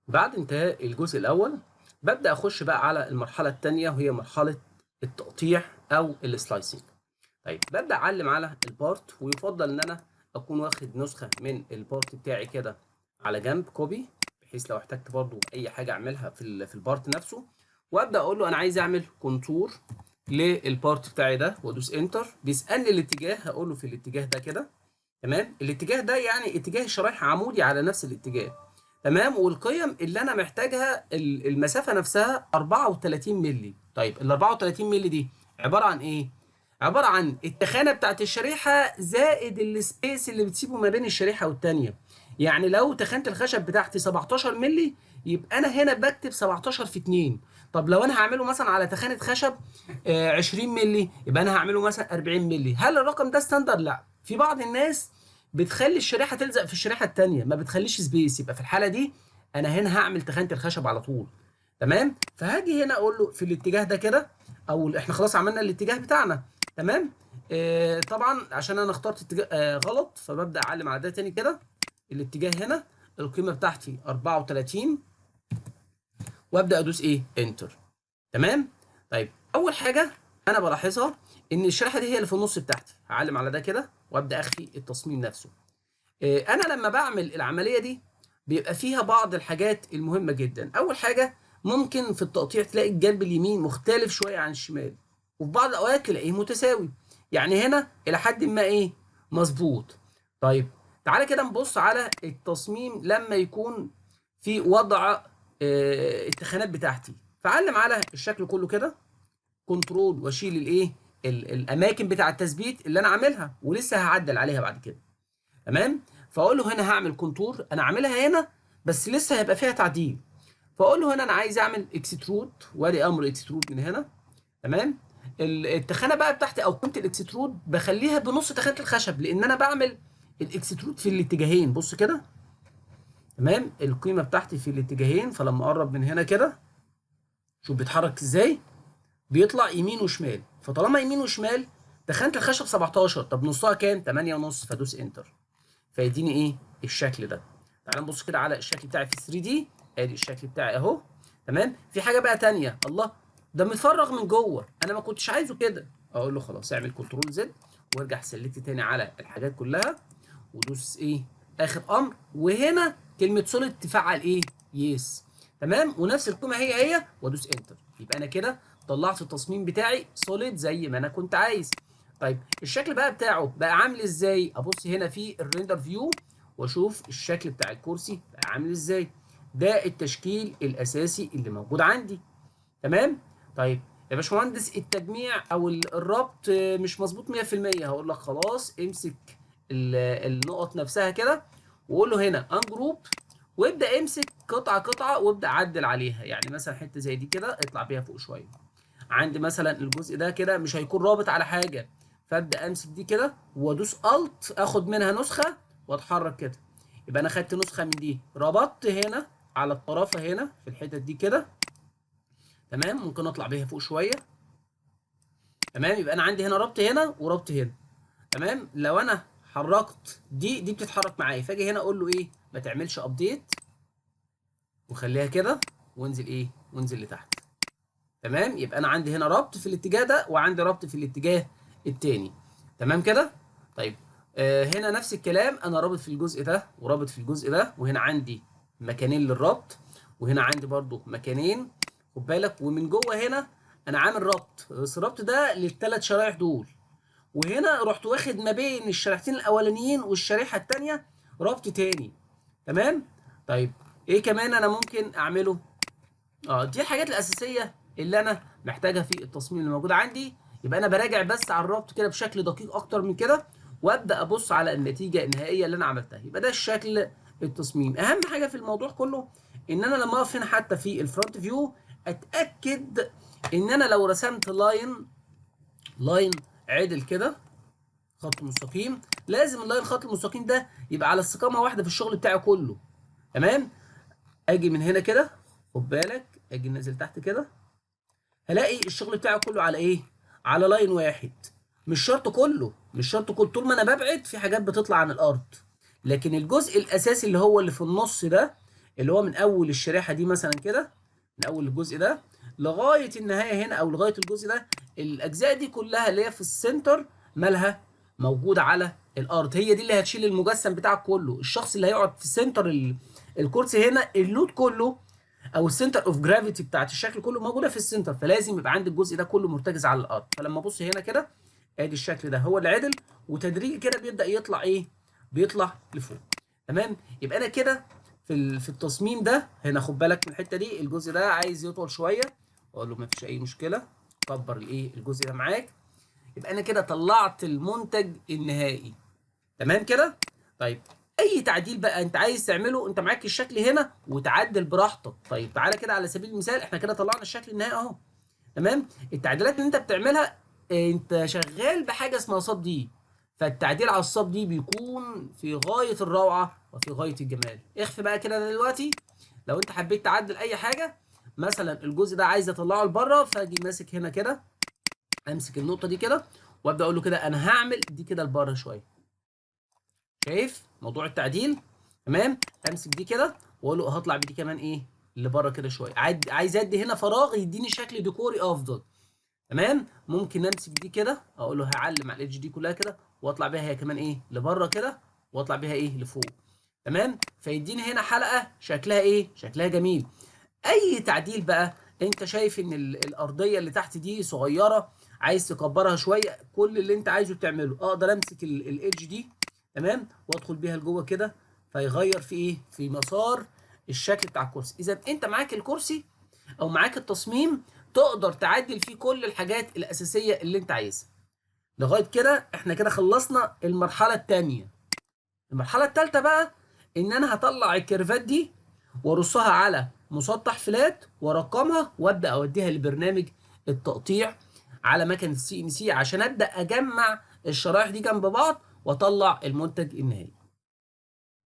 بعد انتهاء الجزء الأول ببدأ أخش بقى على المرحلة التانية وهي مرحلة التقطيع أو السلايسنج. طيب ببدأ أعلم على البارت، ويفضل إن أنا أكون واخد نسخة من البارت بتاعي كده على جنب كوبي، بحيث لو احتجت برضو أي حاجة أعملها في البارت نفسه. وأبدأ أقول له أنا عايز أعمل كونتور للبارت بتاعي ده، وأدوس انتر. بيسألني الاتجاه، هقول له في الاتجاه ده كده. تمام، الاتجاه ده يعني اتجاه الشرايح عمودي على نفس الاتجاه. تمام، والقيم اللي انا محتاجها المسافه نفسها 34 مللي. طيب ال 34 مللي دي عباره عن ايه؟ عباره عن التخانه بتاعت الشريحه زائد السبيس اللي بتسيبه ما بين الشريحه والتانيه. يعني لو تخانه الخشب بتاعتي 17 مللي، يبقى انا هنا بكتب 17 في 2. طب لو انا هعمله مثلا على تخانه خشب 20 مللي، يبقى انا هعمله مثلا 40 مللي. هل الرقم ده ستاندر؟ لا، في بعض الناس بتخلي الشريحه تلزق في الشريحه التانيه، ما بتخليش سبيس. يبقى في الحاله دي انا هنا هعمل تخانه الخشب على طول. تمام، فهاجي هنا اقول له في الاتجاه ده كده، او احنا خلاص عملنا الاتجاه بتاعنا. تمام. طبعا عشان انا اخترت اتجاه غلط، فببدا اعلم على ده تاني كده. الاتجاه هنا القيمه بتاعتي 34، وابدا ادوس ايه انتر. تمام. طيب اول حاجه انا بلاحظها ان الشريحه دي هي اللي في النص بتاعتي. هعلم على ده كده وابدا اخفي التصميم نفسه. انا لما بعمل العمليه دي بيبقى فيها بعض الحاجات المهمه جدا. اول حاجه، ممكن في التقطيع تلاقي الجنب اليمين مختلف شويه عن الشمال، وفي بعض الاوقات تلاقيه متساوي. يعني هنا الى حد ما ايه، مظبوط. طيب تعالى كده نبص على التصميم لما يكون في وضع التخانات بتاعتي. فعلم على الشكل كله كده، كنترول، واشيل الايه، الاماكن بتاع التثبيت اللي انا عاملها ولسه هعدل عليها بعد كده. تمام. فاقول له هنا هعمل كونتور، انا عاملها هنا بس لسه هيبقى فيها تعديل. فاقول له هنا انا عايز اعمل اكسترود، وادي امر اكسترود من هنا. تمام. التخانه بقى بتاعتي او قيمه الاكسترود بخليها بنص تخانه الخشب، لان انا بعمل الاكسترود في الاتجاهين. بص كده. تمام، القيمه بتاعتي في الاتجاهين، فلما اقرب من هنا كده شوف بيتحرك ازاي، بيطلع يمين وشمال. فطالما يمين وشمال تخانه الخشب 17، طب نصها كام؟ 8 ونص. فادوس انتر، فيديني ايه، الشكل ده. تعال نبص كده على الشكل بتاعي في 3 دي. ادي الشكل بتاعي اهو. تمام. في حاجه بقى تانية، الله، ده متفرغ من جوه، انا ما كنتش عايزه كده. اقول له خلاص اعمل كنترول زد، وارجع سلكت تاني على الحاجات كلها، ودوس ايه، اخر امر. وهنا كلمه سوليد تفعل ايه، يس. تمام، ونفس القيمه هي وادوس انتر. يبقى انا كده طلعت التصميم بتاعي سوليد زي ما انا كنت عايز. طيب الشكل بقى بتاعه بقى عامل ازاي؟ ابص هنا في الريندر فيو واشوف الشكل بتاع الكرسي بقى عامل ازاي. ده التشكيل الاساسي اللي موجود عندي. تمام. طيب يا باشمهندس، التجميع او الربط مش مظبوط 100%. هقول لك خلاص امسك النقط نفسها كده، وقول له هنا ان جروب، وابدا امسك قطعه قطعه وابدا عدل عليها. يعني مثلا حته زي دي كده اطلع بيها فوق شويه. عندي مثلا الجزء ده كده مش هيكون رابط على حاجه، فابدا امسك دي كده وادوس الت، اخد منها نسخه واتحرك كده. يبقى انا خدت نسخه من دي، ربطت هنا على الطرافه هنا في الحتت دي كده. تمام، ممكن اطلع بيها فوق شويه. تمام، يبقى انا عندي هنا ربط هنا وربط هنا. تمام، لو انا حركت دي بتتحرك معايا، فاجي هنا اقول له ايه، ما تعملش ابديت، وخليها كده، وانزل ايه، وانزل لتحت. تمام، يبقى انا عندي هنا ربط في الاتجاه ده وعندي ربط في الاتجاه التاني. تمام كده. طيب هنا نفس الكلام، انا رابط في الجزء ده ورابط في الجزء ده، وهنا عندي مكانين للربط، وهنا عندي برضو مكانين. خد بالك، ومن جوه هنا انا عامل ربط، بس الربط ده للثلاث شرايح دول. وهنا رحت واخد ما بين الشريحتين الاولانيين والشريحه الثانيه ربط تاني. تمام. طيب ايه كمان انا ممكن اعمله؟ دي الحاجات الاساسيه اللي انا محتاجها في التصميم اللي موجود عندي. يبقى انا براجع بس على الربط كده بشكل دقيق اكتر من كده، وابدا ابص على النتيجه النهائيه اللي انا عملتها. يبقى ده الشكل التصميم. اهم حاجه في الموضوع كله ان انا لما اقف هنا حتى في الفرونت فيو اتاكد ان انا لو رسمت لاين عدل كده، خط مستقيم، لازم اللاين الخط المستقيم ده يبقى على استقامه واحده في الشغل بتاعي كله. تمام. اجي من هنا كده، خد بالك، اجي نازل تحت كده، هلاقي الشغل بتاعي كله على ايه، على لاين واحد. مش شرط كله، مش شرط كله، طول ما انا ببعد في حاجات بتطلع عن الارض. لكن الجزء الاساسي اللي هو اللي في النص ده، اللي هو من اول الشريحه دي مثلا كده، من اول الجزء ده لغايه النهايه هنا او لغايه الجزء ده، الاجزاء دي كلها اللي هي في السنتر مالها موجوده على الارض، هي دي اللي هتشيل المجسم بتاعك كله. الشخص اللي هيقعد في سنتر الكرسي هنا، اللود كله او السنتر اوف جرافيتي بتاعت الشكل كله موجوده في السنتر، فلازم يبقى عندي الجزء ده كله مرتكز على الارض. فلما ابص هنا كده ادي الشكل ده هو العدل، وتدريجي كده بيبدا يطلع ايه، بيطلع لفوق. تمام. يبقى انا كده في التصميم ده هنا، خد بالك من الحته دي، الجزء ده عايز يطول شويه، اقول له مفيش اي مشكله، كبر الايه الجزء ده معاك. يبقى انا كده طلعت المنتج النهائي. تمام كده. طيب اي تعديل بقى انت عايز تعمله، انت معاك الشكل هنا وتعدل براحتك. طيب تعالى كده على سبيل المثال، احنا كده طلعنا الشكل النهائي اهو. تمام. التعديلات اللي انت بتعملها، انت شغال بحاجه اسمها صاب دي، فالتعديل على الصاب دي بيكون في غايه الروعه وفي غايه الجمال. اخفي بقى كده دلوقتي. لو انت حبيت تعدل اي حاجه، مثلا الجزء ده عايز اطلعه لبره، فاجي ماسك هنا كده، امسك النقطه دي كده وابدا اقول له كده انا هعمل دي كده لبره شويه. شايف موضوع التعديل؟ تمام. امسك دي كده واقول له هطلع بدي كمان ايه لبره كده شويه، عايز ادي هنا فراغ يديني شكل ديكوري افضل. تمام. ممكن امسك دي كده اقول له هعلم على الاتش دي كلها كده واطلع بيها هي كمان ايه لبره كده، واطلع بيها ايه لفوق. تمام. فيديني هنا حلقه شكلها ايه، شكلها جميل. اي تعديل بقى انت شايف ان الارضيه اللي تحت دي صغيره، عايز تكبرها شويه، كل اللي انت عايزه تعمله اقدر امسك الايدج دي. تمام. وادخل بيها لجوه كده، فيغير في ايه، في مسار الشكل بتاع الكرسي. اذا انت معاك الكرسي او معاك التصميم، تقدر تعدل فيه كل الحاجات الاساسيه اللي انت عايزها. لغايه كده احنا كده خلصنا المرحله الثانيه. المرحله الثالثه بقى ان انا هطلع الكيرفات دي وارصها على مسطح فلات وارقمها وابدا اوديها لبرنامج التقطيع على مكنه CNC عشان ابدا اجمع الشرايح دي جنب بعض واطلع المنتج النهائي.